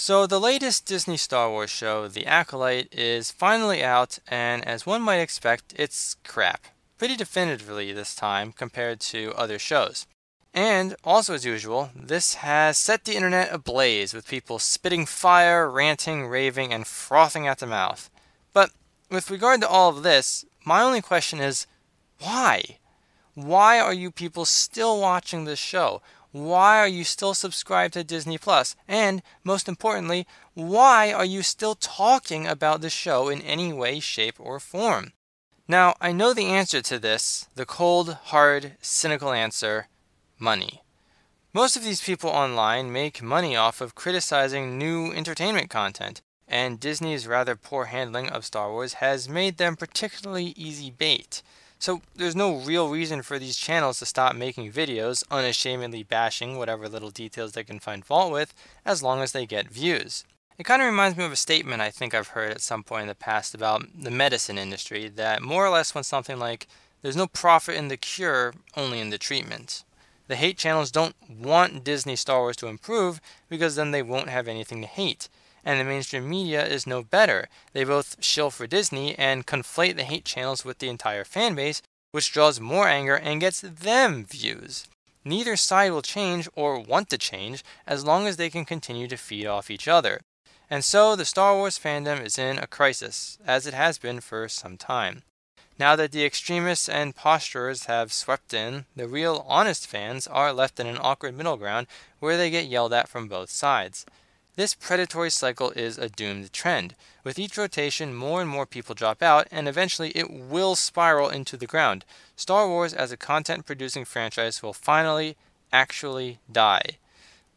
So the latest Disney Star Wars show, The Acolyte, is finally out, and as one might expect, it's crap. Pretty definitively this time compared to other shows. And, also as usual, this has set the internet ablaze with people spitting fire, ranting, raving, and frothing at the mouth. But with regard to all of this, my only question is, why? Why are you people still watching this show? Why are you still subscribed to Disney Plus? And, most importantly, why are you still talking about the show in any way, shape, or form? Now, I know the answer to this, the cold, hard, cynical answer: money. Most of these people online make money off of criticizing new entertainment content, and Disney's rather poor handling of Star Wars has made them particularly easy bait. So there's no real reason for these channels to stop making videos, unashamedly bashing whatever little details they can find fault with, as long as they get views. It kind of reminds me of a statement I think I've heard at some point in the past about the medicine industry that more or less went something like, there's no profit in the cure, only in the treatment. The hate channels don't want Disney Star Wars to improve because then they won't have anything to hate. And the mainstream media is no better. They both shill for Disney and conflate the hate channels with the entire fanbase, which draws more anger and gets them views. Neither side will change or want to change as long as they can continue to feed off each other. And so the Star Wars fandom is in a crisis, as it has been for some time. Now that the extremists and posturers have swept in, the real honest fans are left in an awkward middle ground where they get yelled at from both sides. This predatory cycle is a doomed trend. With each rotation, more and more people drop out, and eventually it will spiral into the ground. Star Wars as a content-producing franchise will finally, actually die.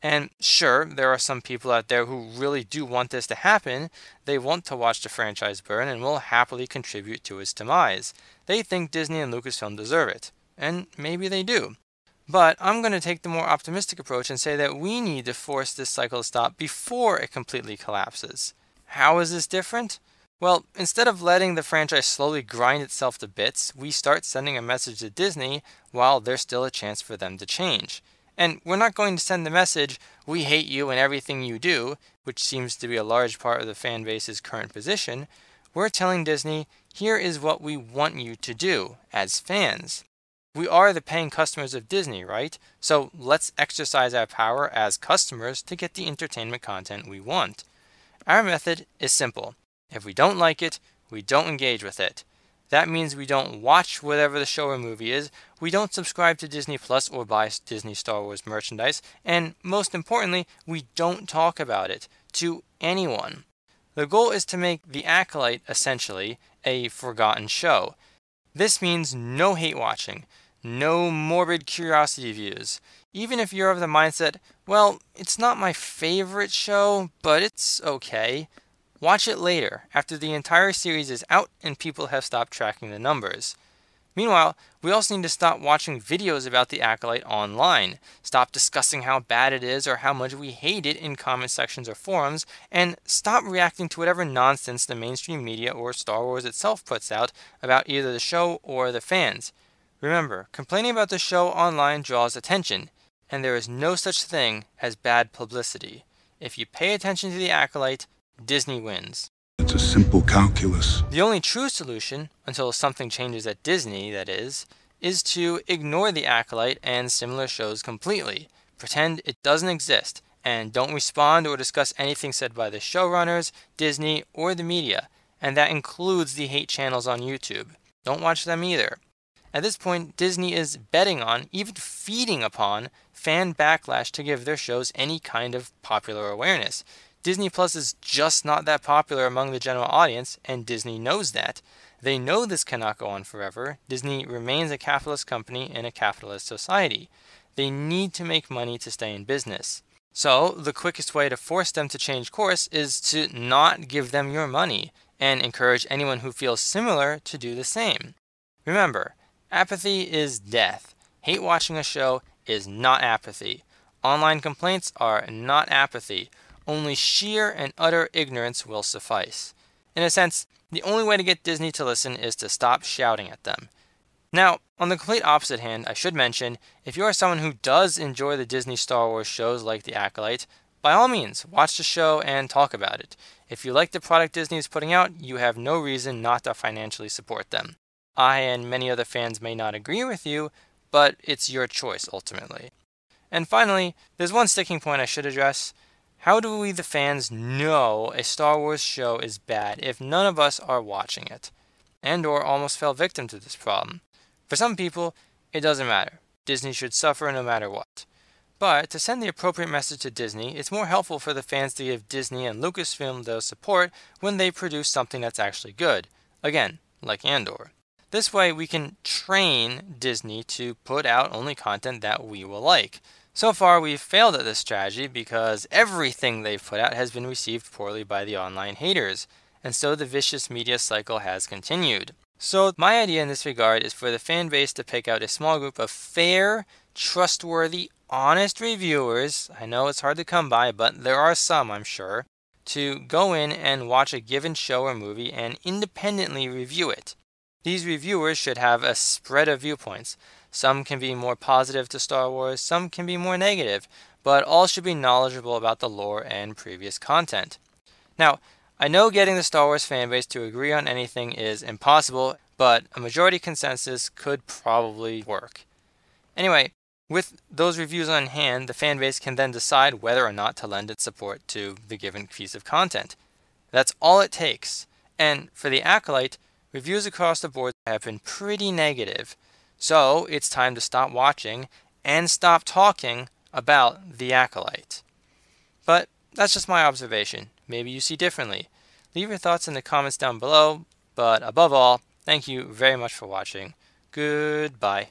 And sure, there are some people out there who really do want this to happen. They want to watch the franchise burn and will happily contribute to its demise. They think Disney and Lucasfilm deserve it. And maybe they do. But I'm going to take the more optimistic approach and say that we need to force this cycle to stop before it completely collapses. How is this different? Well, instead of letting the franchise slowly grind itself to bits, we start sending a message to Disney while there's still a chance for them to change. And we're not going to send the message, we hate you and everything you do, which seems to be a large part of the fan base's current position. We're telling Disney, here is what we want you to do as fans. We are the paying customers of Disney, right? So let's exercise our power as customers to get the entertainment content we want. Our method is simple. If we don't like it, we don't engage with it. That means we don't watch whatever the show or movie is, we don't subscribe to Disney Plus or buy Disney Star Wars merchandise, and most importantly, we don't talk about it to anyone. The goal is to make The Acolyte, essentially, a forgotten show. This means no hate watching. No morbid curiosity views. Even if you're of the mindset, well, it's not my favorite show, but it's okay. Watch it later, after the entire series is out and people have stopped tracking the numbers. Meanwhile, we also need to stop watching videos about The Acolyte online, stop discussing how bad it is or how much we hate it in comment sections or forums, and stop reacting to whatever nonsense the mainstream media or Star Wars itself puts out about either the show or the fans. Remember, complaining about the show online draws attention, and there is no such thing as bad publicity. If you pay attention to The Acolyte, Disney wins. It's a simple calculus. The only true solution, until something changes at Disney, that is to ignore The Acolyte and similar shows completely. Pretend it doesn't exist, and don't respond or discuss anything said by the showrunners, Disney, or the media, and that includes the hate channels on YouTube. Don't watch them either. At this point, Disney is betting on, even feeding upon, fan backlash to give their shows any kind of popular awareness. Disney Plus is just not that popular among the general audience, and Disney knows that. They know this cannot go on forever. Disney remains a capitalist company in a capitalist society. They need to make money to stay in business. So, the quickest way to force them to change course is to not give them your money, and encourage anyone who feels similar to do the same. Remember, apathy is death. Hate watching a show is not apathy. Online complaints are not apathy. Only sheer and utter ignorance will suffice. In a sense, the only way to get Disney to listen is to stop shouting at them. Now, on the complete opposite hand, I should mention, if you are someone who does enjoy the Disney Star Wars shows like The Acolyte, by all means, watch the show and talk about it. If you like the product Disney is putting out, you have no reason not to financially support them. I and many other fans may not agree with you, but it's your choice ultimately. And finally, there's one sticking point I should address. How do we, the fans, know a Star Wars show is bad if none of us are watching it? Andor almost fell victim to this problem. For some people, it doesn't matter. Disney should suffer no matter what. But to send the appropriate message to Disney, it's more helpful for the fans to give Disney and Lucasfilm their support when they produce something that's actually good. Again, like Andor. This way we can train Disney to put out only content that we will like. So far we've failed at this strategy because everything they've put out has been received poorly by the online haters, and so the vicious media cycle has continued. So my idea in this regard is for the fan base to pick out a small group of fair, trustworthy, honest reviewers, I know it's hard to come by, but there are some, I'm sure, to go in and watch a given show or movie and independently review it. These reviewers should have a spread of viewpoints. Some can be more positive to Star Wars, some can be more negative, but all should be knowledgeable about the lore and previous content. Now, I know getting the Star Wars fanbase to agree on anything is impossible, but a majority consensus could probably work. Anyway, with those reviews on hand, the fanbase can then decide whether or not to lend its support to the given piece of content. That's all it takes. And for the Acolyte, reviews across the board have been pretty negative. So it's time to stop watching and stop talking about the Acolyte. But that's just my observation. Maybe you see differently. Leave your thoughts in the comments down below. But above all, thank you very much for watching. Goodbye.